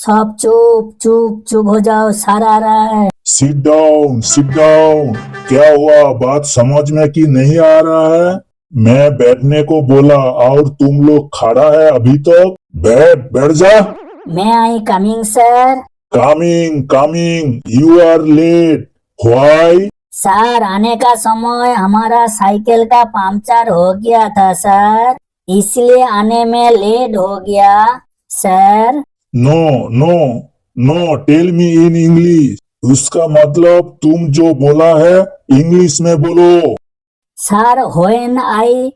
सब चुप चुप चुप हो जाओ, सर आ रहा है। Sit down sit down. क्या हुआ, बात समझ में कि नहीं आ रहा है? मैं बैठने को बोला और तुम लोग खड़ा है अभी तक। बैठ जा। May I coming sir. Coming coming, you are late. Why? Sir आने का समय हमारा साइकिल का पंचर हो गया था सर, इसलिए आने में लेट हो गया sir. No no no, tell me in English. उसका मतलब तुम जो बोला है इंग्लिश में बोलो। Sir when I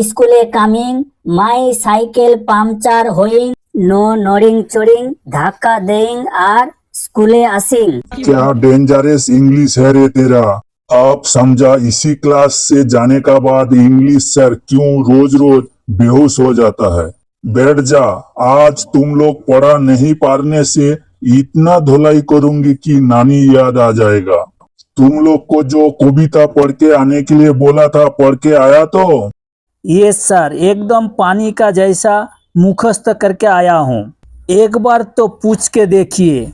school coming my cycle puncture होइंग, नो नोरिंग चोरिंग धक्का देइंग और स्कूले आसिंग। क्या डेंजरस इंग्लिश है रे तेरा। आप समझा, इसी क्लास से जाने का बाद इंग्लिश सर क्यों रोज रोज बेहोश हो जाता है। बैठ जा। आज तुम लोग पढ़ा नहीं पारने से इतना धुलाई करूंगी कि नानी याद आ जाएगा। तुम लोग को जो कविता पढ़ के आने के लिए बोला था, पढ़ के आया तो? ये सर एकदम पानी का जैसा मुखस्त करके आया हूँ, एक बार तो पूछ के देखिए।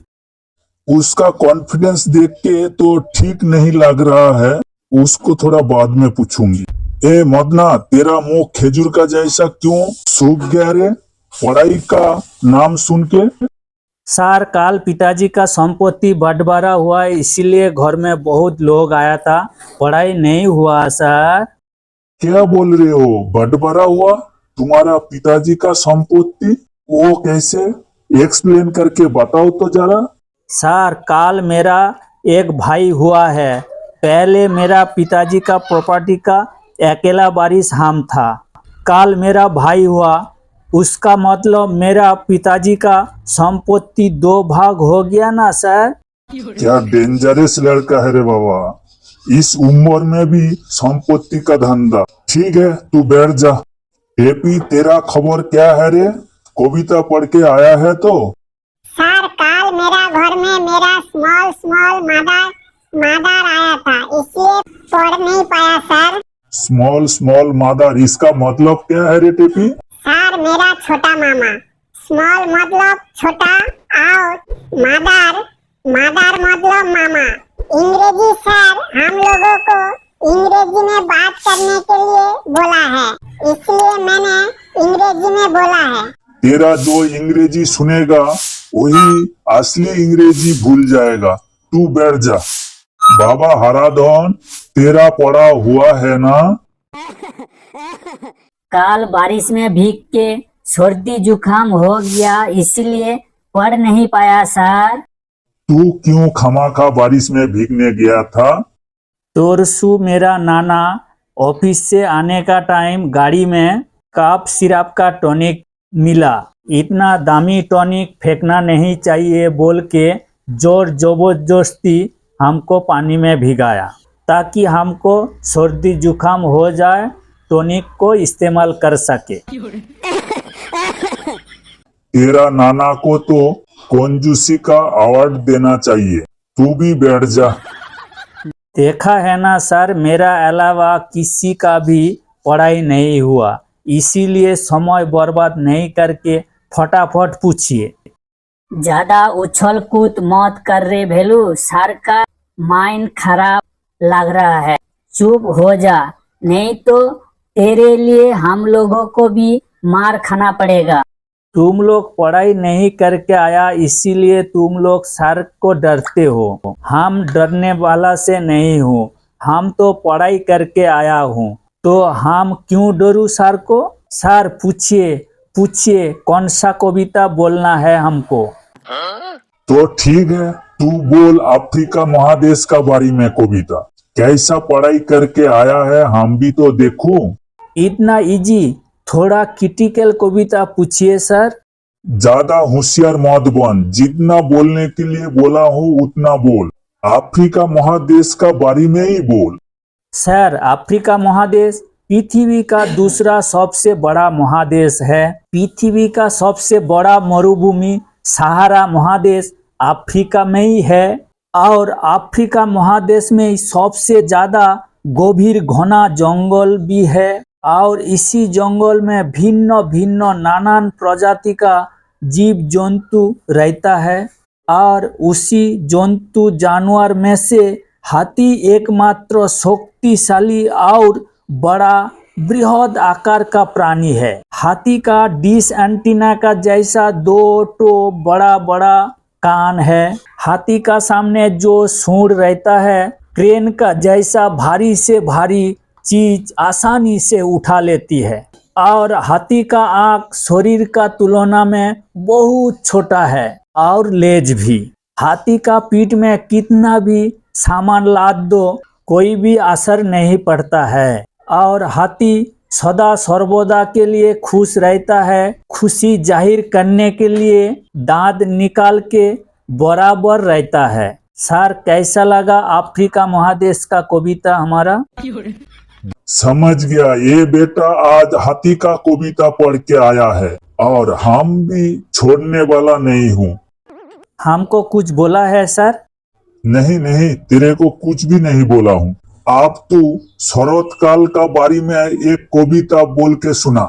उसका कॉन्फिडेंस देख के तो ठीक नहीं लग रहा है, उसको थोड़ा बाद में पूछूंगी। ए मदना, तेरा मुंह खेजूर का जैसा क्यों सूख गया रे, पढ़ाई का नाम सुन के? सर काल पिताजी का संपत्ति बंटवारा हुआ, इसीलिए घर में बहुत लोग आया था, पढ़ाई नहीं हुआ सर। क्या बोल रहे हो, बंटवारा हुआ तुम्हारा पिताजी का संपत्ति? वो कैसे, एक्सप्लेन करके बताओ तो जरा। सर काल मेरा एक भाई हुआ है, पहले मेरा पिताजी का प्रॉपर्टी का अकेला वारिस हम था। काल मेरा भाई हुआ, उसका मतलब मेरा पिताजी का संपत्ति दो भाग हो गया ना सर। क्या डेंजरस लड़का है रे बाबा, इस उम्र में भी संपत्ति का धंधा। ठीक है, तू बैठ जा। एपी, तेरा खबर क्या है रे, कविता पढ़ के आया है तो? सर काल मेरा घर में मेरा स्मॉल स्मॉल मादर आया था, इसलिए पढ़ नहीं पाया सर। स्मॉल स्मॉल मदर, इसका मतलब क्या है रे टेपी? सर मेरा छोटा मामा, स्मॉल मतलब छोटा और मदर मतलब मामा। अंग्रेजी सर हम लोगों को अंग्रेजी में बात करने के लिए बोला है, इसलिए मैंने अंग्रेजी में बोला है। तेरा जो अंग्रेजी सुनेगा वही असली अंग्रेजी भूल जाएगा। तू बैठ जा। बाबा हराधन, तेरा पढ़ा हुआ है ना? काल बारिश में भीग के सर्दी जुकाम हो गया, इसलिए पढ़ नहीं पाया सर। तू क्यों खामाखा बारिश में भीगने गया था? तोरसू मेरा नाना ऑफिस से आने का टाइम गाड़ी में काफ सिरप का टॉनिक मिला, इतना दामी टॉनिक फेंकना नहीं चाहिए बोल के जोर जबरदस्ती हमको पानी में भिगाया, ताकि हमको सर्दी जुकाम हो जाए, टॉनिक को इस्तेमाल कर सके। तेरा नाना को तो कंजूसी का अवार्ड देना चाहिए। तू भी बैठ जा। देखा है ना सर, मेरा अलावा किसी का भी पढ़ाई नहीं हुआ, इसीलिए समय बर्बाद नहीं करके फटाफट पूछिए। ज्यादा उछल कूद मत कर रे भेलू, सर का माइंड खराब लग रहा है, चुप हो जा, नहीं तो तेरे लिए हम लोगों को भी मार खाना पड़ेगा। तुम लोग पढ़ाई नहीं करके आया, इसीलिए तुम लोग सर को डरते हो। हम डरने वाला से नहीं हूँ, हम तो पढ़ाई करके आया हूँ, तो हम क्यों डरूं सर को। सर पूछिए कौन सा कविता बोलना है हमको। तो ठीक है, तू बोल अफ्रीका महादेश का बारे में कविता। कैसा पढ़ाई करके आया है, हम भी तो देखूं। इतना इजी, थोड़ा क्रिटिकल कविता पूछिए सर। ज्यादा होशियार मत बन, जितना बोलने के लिए बोला हूँ उतना बोल। अफ्रीका महादेश का बारे में ही बोल। सर अफ्रीका महादेश पृथ्वी का दूसरा सबसे बड़ा महादेश है। पृथ्वी का सबसे बड़ा मरुभूमि सहारा महादेश अफ्रीका में ही है, और अफ्रीका महादेश में सबसे ज्यादा गभीर घना जंगल भी है, और इसी जंगल में भिन्न भिन्न नानान प्रजाति का जीव जंतु रहता है और उसी जंतु जानवर में से हाथी एकमात्र शक्तिशाली और बड़ा बृहद आकार का प्राणी है। हाथी का डिश एंटीना का जैसा दो बड़ा बड़ा कान है। हाथी का सामने जो सूंड रहता है क्रेन का जैसा भारी से भारी चीज आसानी से उठा लेती है और हाथी का आंख शरीर का तुलना में बहुत छोटा है और लेज भी। हाथी का पीठ में कितना भी सामान लाद दो कोई भी असर नहीं पड़ता है और हाथी सदा सर्वदा के लिए खुश रहता है। खुशी जाहिर करने के लिए दांत निकाल के बराबर रहता है। सर कैसा लगा अफ्रीका महादेश का कविता हमारा? समझ गया, ये बेटा आज हाथी का कविता पढ़ के आया है और हम भी छोड़ने वाला नहीं हूँ। हमको कुछ बोला है सर? नहीं नहीं, तेरे को कुछ भी नहीं बोला हूँ। आप तू शरत काल का बारे में एक कविता बोल के सुना।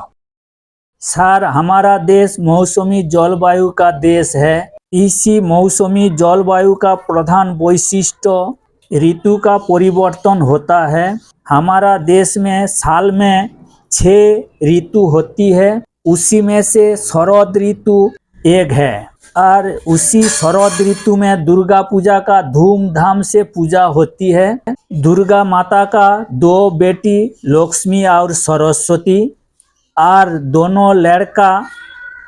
सर हमारा देश मौसमी जलवायु का देश है। इसी मौसमी जलवायु का प्रधान वैशिष्ट्य ऋतु का परिवर्तन होता है। हमारा देश में साल में 6 ऋतु होती है, उसी में से शरद ऋतु एक है और उसी शरद ऋतु में दुर्गा पूजा का धूमधाम से पूजा होती है। दुर्गा माता का 2 बेटी लक्ष्मी और सरस्वती और दोनों लड़का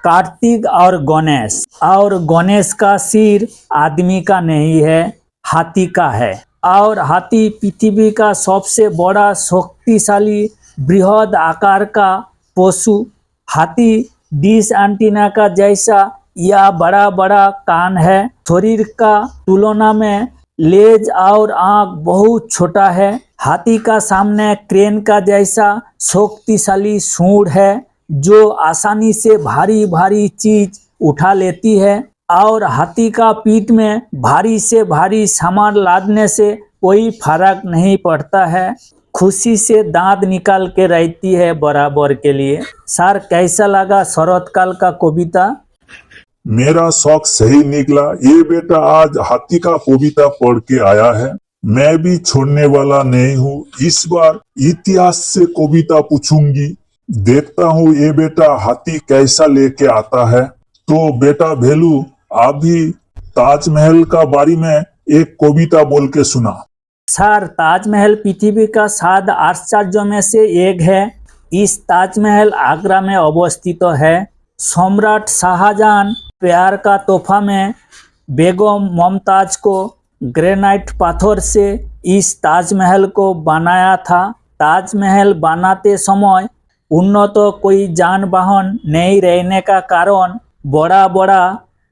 कार्तिक और गणेश का सिर आदमी का नहीं है, हाथी का है और हाथी पृथ्वी का सबसे बड़ा शक्तिशाली बृहद आकार का पशु। हाथी डिश एंटीना का जैसा या बड़ा बड़ा कान है। शरीर का तुलना में लेज और आंख बहुत छोटा है। हाथी का सामने क्रेन का जैसा शक्तिशाली सूंड है जो आसानी से भारी भारी चीज उठा लेती है और हाथी का पीठ में भारी से भारी सामान लादने से कोई फर्क नहीं पड़ता है। खुशी से दांत निकाल के रहती है बराबर के लिए। सर कैसा लगा शरत काल का कविता? मेरा शौक सही निकला। ये बेटा आज हाथी का कविता पढ़ के आया है। मैं भी छोड़ने वाला नहीं हूँ। इस बार इतिहास से कविता पूछूंगी। देखता हूँ ये बेटा हाथी कैसा लेके आता है। तो बेटा भेलू अभी ताजमहल का बारे में एक कविता बोल के सुना। सर ताजमहल पृथ्वी का 7 आश्चर्यों में से एक है। इस ताजमहल आगरा में अवस्थित है। सम्राट शाहजहां प्यार का तोहफा में बेगम मुमताज को ग्रेनाइट पत्थर से इस ताजमहल को बनाया था। ताजमहल बनाते समय उन्नत कोई जान वाहन नहीं रहने का कारण बड़ा बड़ा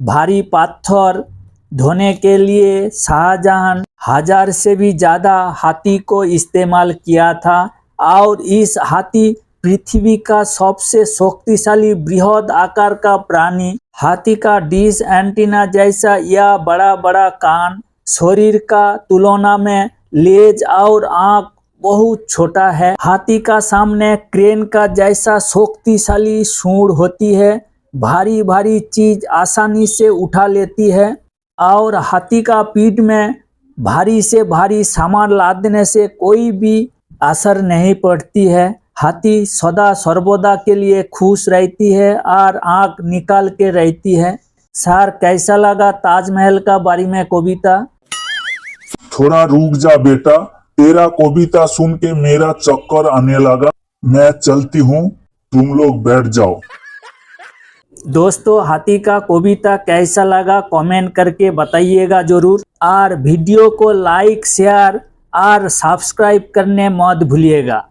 भारी पत्थर ढोने के लिए शाहजहां 1000 से भी ज़्यादा हाथी को इस्तेमाल किया था और इस हाथी पृथ्वी का सबसे शक्तिशाली बृहद आकार का प्राणी। हाथी का डिश एंटीना जैसा या बड़ा बड़ा कान, शरीर का तुलना में लेज और आंख बहुत छोटा है। हाथी का सामने क्रेन का जैसा शक्तिशाली सूंड होती है, भारी भारी चीज आसानी से उठा लेती है और हाथी का पीठ में भारी से भारी सामान लादने से कोई भी असर नहीं पड़ती है। हाथी सदा सर्वदा के लिए खुश रहती है और आंख निकाल के रहती है। सर कैसा लगा ताजमहल का बारे में कविता? थोड़ा रुक जा बेटा, तेरा कविता सुन के मेरा चक्कर आने लगा। मैं चलती हूँ, तुम लोग बैठ जाओ। दोस्तों हाथी का कविता कैसा लगा कमेंट करके बताइएगा जरूर और वीडियो को लाइक शेयर और सब्सक्राइब करने मत भूलिएगा।